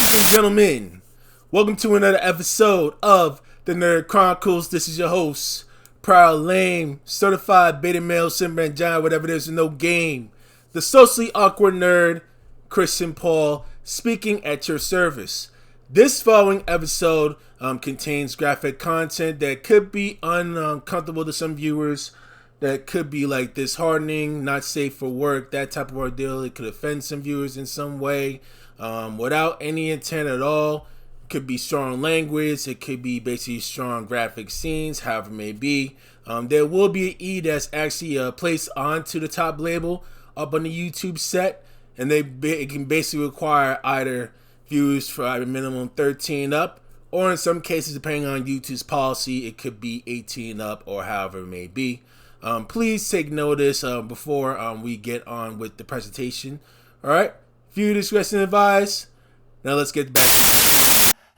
Ladies and gentlemen, welcome to another episode of the Nerd Chronicles. This is your host, Proud Lame, certified beta male, simp giant, whatever it is, no game. The socially awkward nerd, Christian Paul, speaking at your service. This following episode contains graphic content that could be uncomfortable to some viewers, that could be like disheartening, not safe for work, that type of ordeal. It could offend some viewers in some way without any intent at all. It could be strong language, it could be basically strong graphic scenes, however it may be. There will be an E that's actually placed onto the top label up on the YouTube set, and it can basically require either views for either minimum 13 up, or in some cases, depending on YouTube's policy, it could be 18 up or however it may be. Please take notice before we get on with the presentation. Alright, viewer discretion advised. Now let's get back.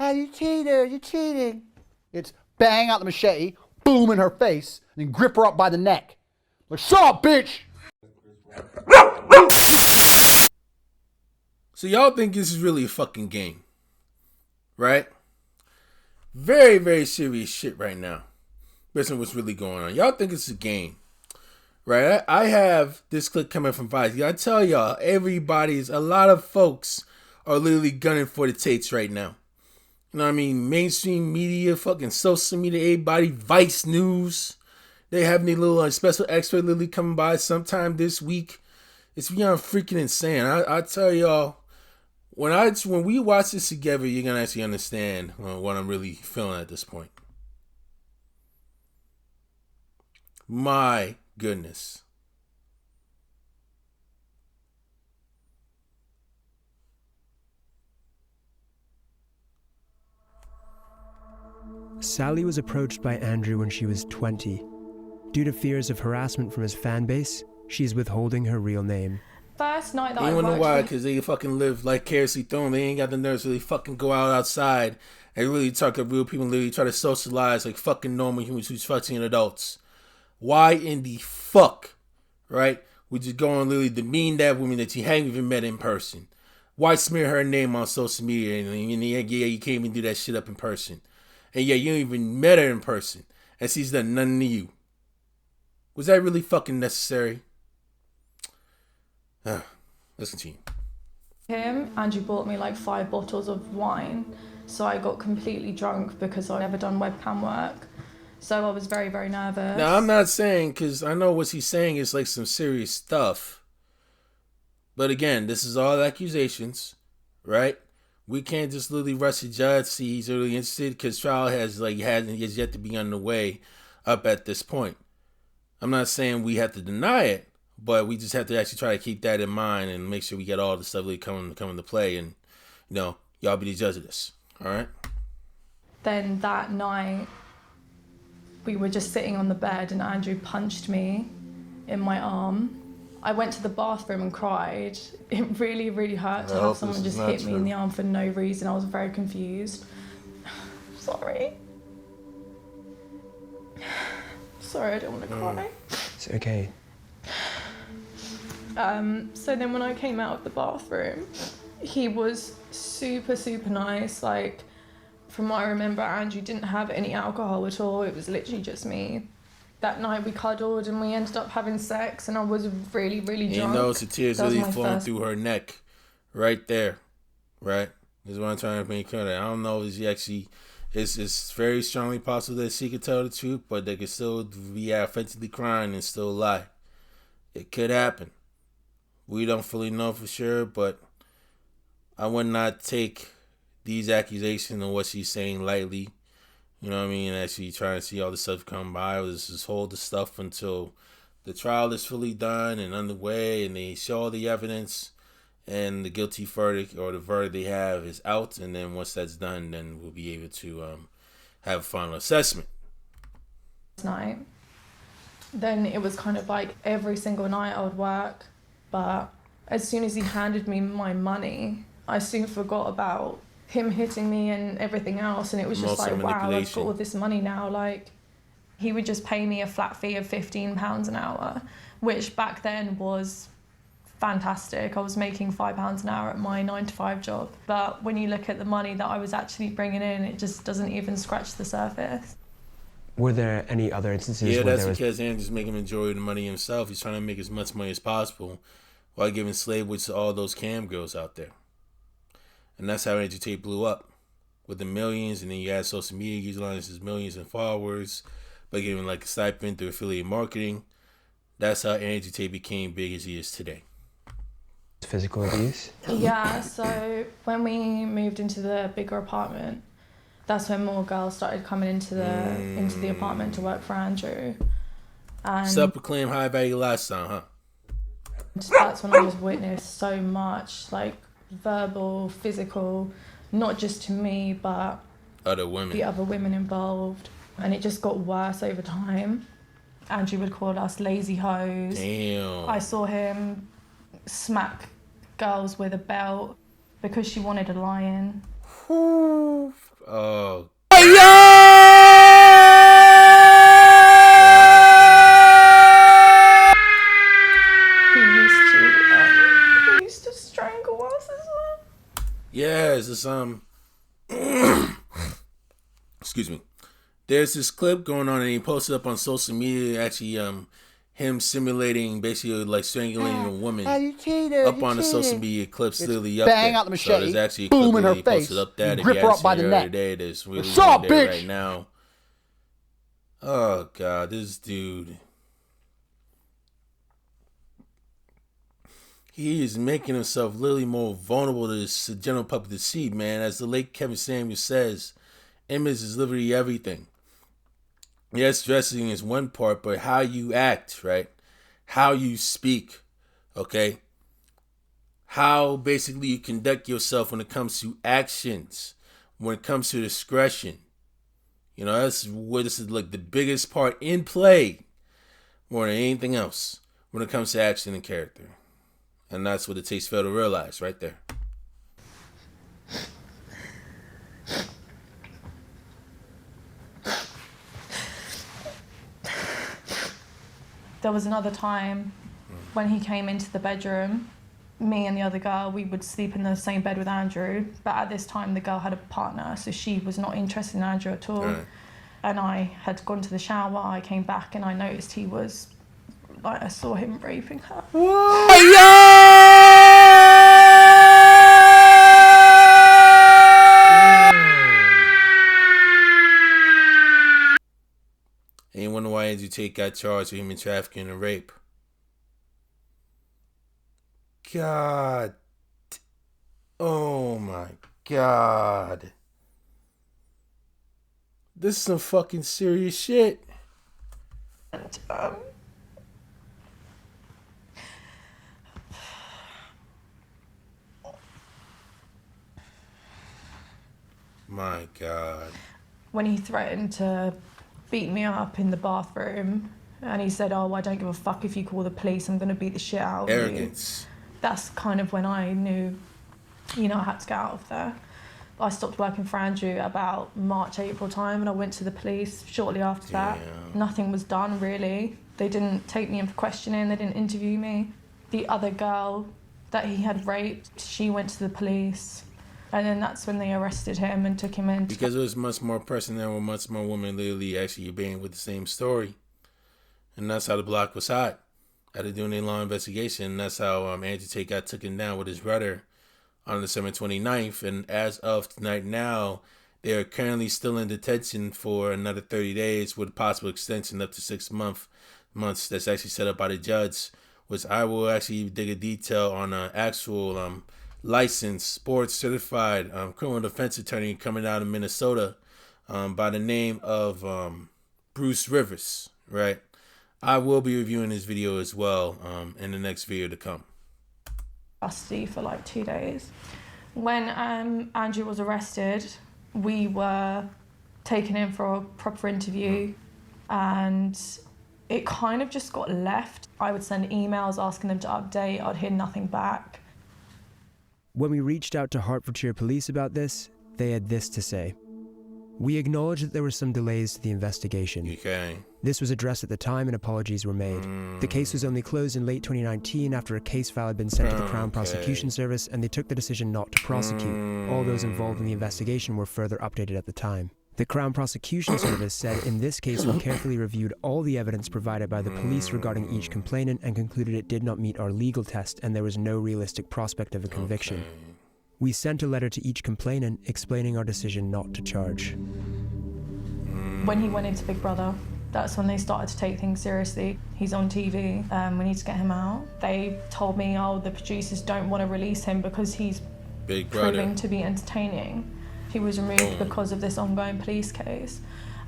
Ah, you cheater, you're cheating. It's bang out the machete, boom in her face, and then grip her up by the neck. Like, shut up, bitch! So y'all think this is really a fucking game, right? Very, very serious shit right now. Based on what's really going on. Y'all think it's a game, right? I have this clip coming from Vice. I tell y'all, a lot of folks are literally gunning for the Tates right now. You know what I mean? Mainstream media, fucking social media, everybody, Vice News. They have any little special expert literally coming by sometime this week. It's beyond freaking insane. I tell y'all, when we watch this together, you're gonna actually understand what I'm really feeling at this point. My goodness. Sally was approached by Andrew when she was 20. Due to fears of harassment from his fan base, she is withholding her real name. First night that you I wanna know worked why? Because they fucking live vicariously through them. They ain't got the nerves to really fucking go outside and really talk to real people and literally try to socialize like fucking normal humans who's fucking adults. Why in the fuck, right? We just go and literally demean that woman that you haven't even met in person. Why smear her name on social media? And yeah, you can't even do that shit up in person. And yeah, you don't even met her in person. And she's done nothing to you. Was that really fucking necessary? Let's continue. Andrew bought me like 5 bottles of wine. So I got completely drunk because I'd never done webcam work. So I was very, very nervous. Now, I'm not saying, because I know what he's saying is like some serious stuff. But again, this is all accusations, right? We can't just literally rush a judge, see he's really interested, because trial has yet to be underway up at this point. I'm not saying we have to deny it, but we just have to actually try to keep that in mind and make sure we get all the stuff really coming into play, and y'all be the judge of this, all right? Then that night, we were just sitting on the bed and Andrew punched me in my arm. I went to the bathroom and cried. It really, really hurt to have someone just hit me in the arm for no reason. I was very confused. Sorry. Sorry, I don't want to cry. It's okay. So then when I came out of the bathroom, he was super, super nice. Like, from what I remember, Andrew didn't have any alcohol at all. It was literally just me. That night we cuddled and we ended up having sex, and I was really, really drunk. You notice the tears really flowing through her neck. Right there. Right? This is what I'm trying to make clear. I don't know if she actually... It's very strongly possible that she could tell the truth, but they could still be offensively crying and still lie. It could happen. We don't fully know for sure, but I would not take these accusations and what she's saying lightly. You know what I mean? Actually trying to see all the stuff come by. Just hold the stuff until the trial is fully done and underway and they show all the evidence and the guilty verdict or the verdict they have is out. And then once that's done, then we'll be able to have a final assessment. Night. Then it was kind of like every single night I would work. But as soon as he handed me my money, I soon forgot about him hitting me and everything else, and it was just like, wow, I've got all this money now. Like, he would just pay me a flat fee of £15 an hour, which back then was fantastic. I was making £5 an hour at my 9-to-5 job. But when you look at the money that I was actually bringing in, it just doesn't even scratch the surface. Were there any other instances Yeah, where that's there was... because Andrew's making the majority of the money himself. He's trying to make as much money as possible while giving slavery to all those cam girls out there. And that's how Andrew Tate blew up, with the millions, and then you add social media utilizing his millions in followers by giving like a stipend through affiliate marketing. That's how Andrew Tate became big as he is today. Physical abuse? Yeah, so when we moved into the bigger apartment, that's when more girls started coming into the apartment to work for Andrew. And Self-proclaimed high-value lifestyle, huh? that's when I was witnessed so much, like verbal, physical, not just to me, but Other women. the other women involved. And it just got worse over time. Andrew would call us lazy hoes. Damn. I saw him smack girls with a belt because she wanted a lion. Oh. He used to strangle us as well. Yes, it's excuse me. There's this clip going on, and he posted up on social media. Actually, him simulating basically like strangling a woman up on the social media clips. Literally up bang there. out the machete, So there's actually a boom clip in where her he face, posted up that. and If grip you her haven't up by seen the it neck. today, there's really What's up, there bitch? right now. Oh God, this dude. He is making himself literally more vulnerable to the general public to see, man. As the late Kevin Samuels says, image is literally everything. Yes, dressing is one part, but how you act, right? How you speak, okay? How basically you conduct yourself when it comes to actions, when it comes to discretion. You know, that's where this is like the biggest part in play more than anything else when it comes to action and character. And that's what it takes fail to realize right there. There was another time when he came into the bedroom, me and the other girl, we would sleep in the same bed with Andrew, but at this time the girl had a partner, so she was not interested in Andrew at all. Right. And I had gone to the shower, I came back and I noticed he was, like, I saw him raping her. And you wonder why Andrew Tate got charged with human trafficking and rape. God. Oh my God. This is some fucking serious shit. And, My God. when he threatened to beat me up in the bathroom, and he said, "Oh, I don't give a fuck if you call the police, I'm going to beat the shit out of you." Arrogance. That's kind of when I knew, I had to get out of there. I stopped working for Andrew about March, April time, and I went to the police shortly after that. Nothing was done, really. They didn't take me in for questioning, they didn't interview me. The other girl that he had raped, she went to the police, and then that's when they arrested him and took him in. Because there was much more personnel with much more women literally actually being with the same story. And that's how the block was hot. After doing a long investigation, and that's how Andrew Tate got taken down with his brother on December 29th. And as of tonight now, they are currently still in detention for another 30 days with a possible extension up to 6 months that's actually set up by the judge, which I will actually dig a detail on an actual licensed, board certified criminal defense attorney coming out of Minnesota by the name of Bruce Rivers, right? I will be reviewing this video as well in the next video to come. Custody for like 2 days. When Andrew was arrested, we were taken in for a proper interview, and it kind of just got left. I would send emails asking them to update, I'd hear nothing back. When we reached out to Hertfordshire Police about this, they had this to say. We acknowledge that there were some delays to the investigation. Okay. This was addressed at the time and apologies were made. The case was only closed in late 2019 after a case file had been sent to the Crown Prosecution Service and they took the decision not to prosecute. All those involved in the investigation were further updated at the time. The Crown Prosecution Service said in this case we carefully reviewed all the evidence provided by the police regarding each complainant and concluded it did not meet our legal test and there was no realistic prospect of a conviction. We sent a letter to each complainant explaining our decision not to charge. When he went into Big Brother, that's when they started to take things seriously. He's on TV, we need to get him out. They told me, oh, the producers don't want to release him because he's proving to be entertaining. He was removed because of this ongoing police case.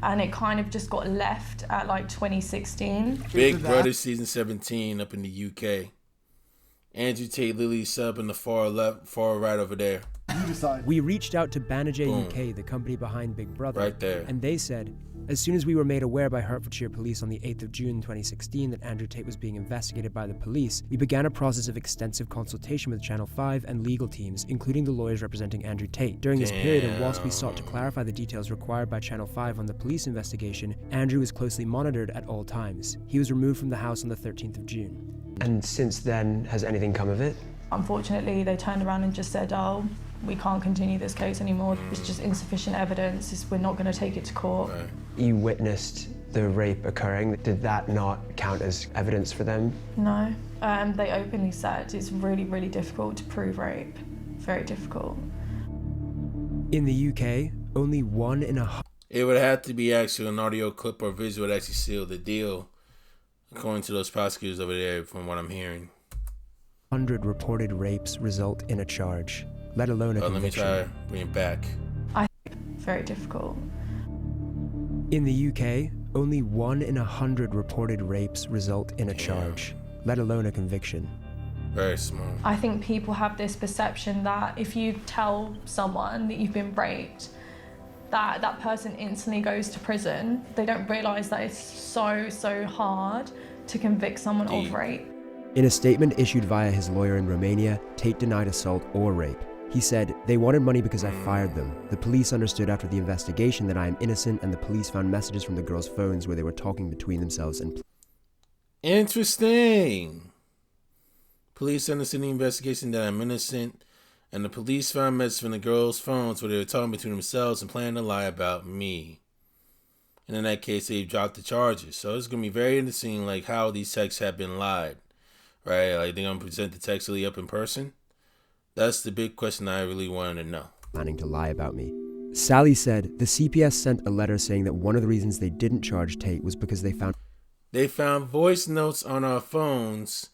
And it kind of just got left at like 2016. Big Brother season 17 up in the UK. Andrew Tate literally sub in the far left, far right over there. You decide. We reached out to Banijay UK, the company behind Big Brother. Right there. And they said, as soon as we were made aware by Hertfordshire Police on the 8th of June 2016 that Andrew Tate was being investigated by the police, we began a process of extensive consultation with Channel 5 and legal teams, including the lawyers representing Andrew Tate. During this period, and whilst we sought to clarify the details required by Channel 5 on the police investigation, Andrew was closely monitored at all times. He was removed from the house on the 13th of June. And since then, has anything come of it? Unfortunately, they turned around and just said, oh, we can't continue this case anymore. It's just insufficient evidence. We're not going to take it to court. Right. You witnessed the rape occurring. Did that not count as evidence for them? No. They openly said it's really, really difficult to prove rape. Very difficult. In the UK, only 1 in a... It would have to be actually an audio clip or visual that actually seal the deal, according to those prosecutors over there, from what I'm hearing. 100 reported rapes result in a charge, let alone a conviction. Let me try bring it back. Very difficult. In the UK, only 1 in 100 reported rapes result in a charge, let alone a conviction. Very small. I think people have this perception that if you tell someone that you've been raped, that person instantly goes to prison. They don't realise that it's so hard to convict someone of rape. In a statement issued via his lawyer in Romania, Tate denied assault or rape. He said, "They wanted money because I fired them. The police understood after the investigation that I am innocent and the police found messages from the girls' phones where they were talking between themselves and..." Interesting. Police understood the investigation that I'm innocent and the police found messages from the girls' phones where they were talking between themselves and planning to lie about me. And in that case, they dropped the charges. So it's going to be very interesting, like, how these texts have been lied. Right? Like, they're going to present the text really up in person? That's the big question I really wanted to know. Planning to lie about me. Sally said the CPS sent a letter saying that one of the reasons they didn't charge Tate was because they found voice notes on our phones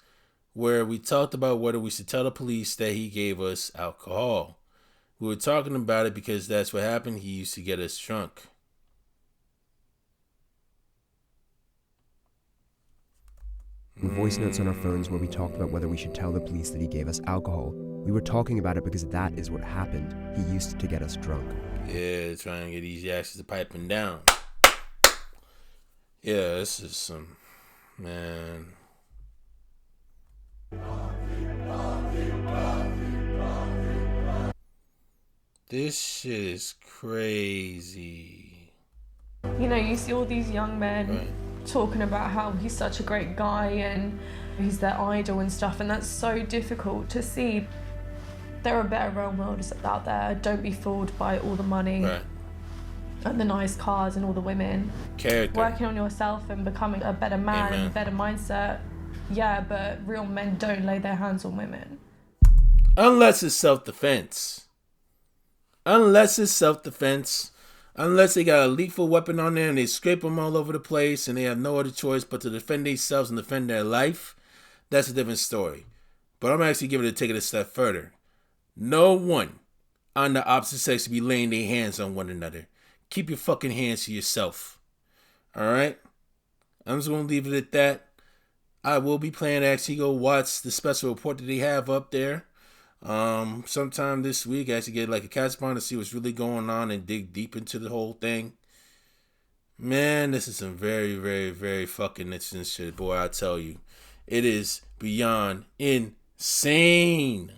where we talked about whether we should tell the police that he gave us alcohol. We were talking about it because that's what happened. He used to get us drunk. voice notes on our phones where we talked about whether we should tell the police that he gave us alcohol. We were talking about it because that is what happened. He used to get us drunk. Yeah, trying to get these asses to piping down. Yeah, this is some... Man... This shit is crazy. You know, you see all these young men talking about how he's such a great guy and he's their idol and stuff, and that's so difficult to see. There are better role models out there. Don't be fooled by all the money and the nice cars and all the women. Character. Working on yourself and becoming a better man and a better mindset. Yeah, but real men don't lay their hands on women. Unless it's self-defense. Unless it's self-defense. Unless they got a lethal weapon on there and they scrape them all over the place and they have no other choice but to defend themselves and defend their life. That's a different story. But I'm actually giving it to take it a step further. No one on the opposite sex should be laying their hands on one another. Keep your fucking hands to yourself. Alright? I'm just going to leave it at that. I will be planning to actually go watch the special report that they have up there. Sometime this week, I actually get like a catch spawn to see what's really going on and dig deep into the whole thing. Man, this is some very, very, very fucking interesting shit, boy, I tell you. It is beyond insane.